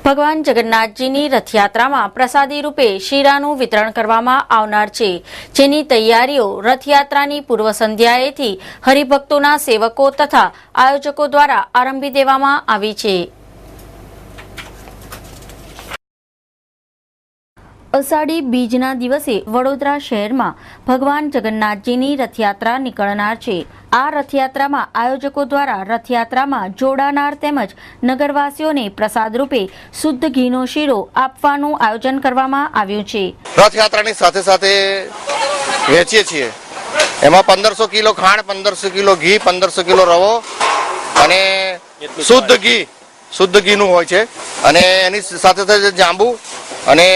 ભગવાન જગન્નાથજીની રથયાત્રામાં પ્રસાદી રૂપે શીરાનું વિતરણ કરવામાં આવનાર છે, જેની તૈયારીઓ રથયાત્રાની પૂર્વ સંધ્યાએથી હરિભક્તોના સેવકો તથા આયોજકો દ્વારા આરંભી દેવામાં આવી છે। અષાઢી બીજના દિવસે વડોદરા શહેરમાં ભગવાન જગન્નાથજીની રથયાત્રા નીકળનાર છે। આ રથયાત્રામાં આયોજકો દ્વારા રથયાત્રામાં જોડાનાર તેમજ નગરવાસીઓને પ્રસાદ રૂપે શુદ્ધ ઘીનો શીરો આપવાનું આયોજન કરવામાં આવ્યું છે। રથયાત્રાની સાથે સાથે વેચીએ છીએ। એમાં 1500 કિલો ખાંડ, 1500 કિલો ઘી, 1500 કિલો રવો અને શુદ્ધ ઘીનું હોય છે। અને એની સાથે સાથે જાંબુ અને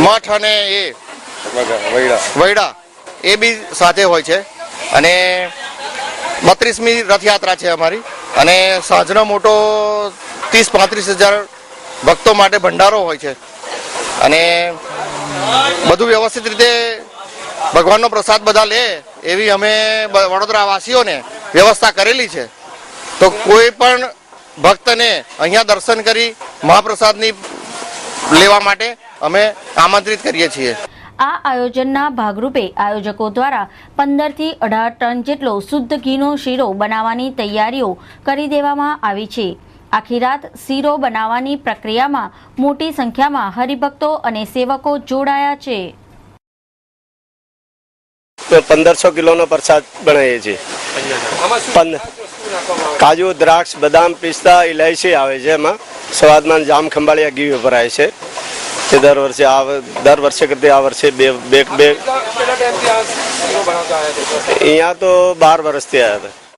મઠ અને એ વૈડા એ બી સાથે હોય છે। અને 32મી રથયાત્રા છે અમારી, અને સાંજનો મોટો 30-35 હજાર ભક્તો માટે ભંડારો હોય છે। અને બધું વ્યવસ્થિત રીતે ભગવાનનો પ્રસાદ બધા લે એવી અમે વડોદરા વાસીઓને વ્યવસ્થા કરેલી છે। તો કોઈ પણ ભક્તને અહીંયા દર્શન કરી મહાપ્રસાદની લેવા માટે અમે આમંત્રિત કરીએ છીએ। આ આયોજનના ભાગરૂપે આયોજકો દ્વારા 15 થી 18 ટન જેટલો શુદ્ધ ઘીનો શીરો બનાવવાની તૈયારીઓ કરી દેવામાં આવી છે। આખી રાત શીરો બનાવવાની પ્રક્રિયામાં મોટી સંખ્યામાં હરિભક્તો અને સેવકો જોડાયા છે। 1500 કિલોનો પ્રસાદ બનાવીએ છીએ। કાજુ, દ્રાક્ષ, બદામ, પિસ્તા, ઇલાયચી આવે છે। એમાં સ્વાદમાં જામ ખંભાળિયા ઘી વપરાય છે। તે દર વર્ષે કરતી આ વર્ષે બે અહીંયા તો 12 વર્ષથી આવ્યા હતા।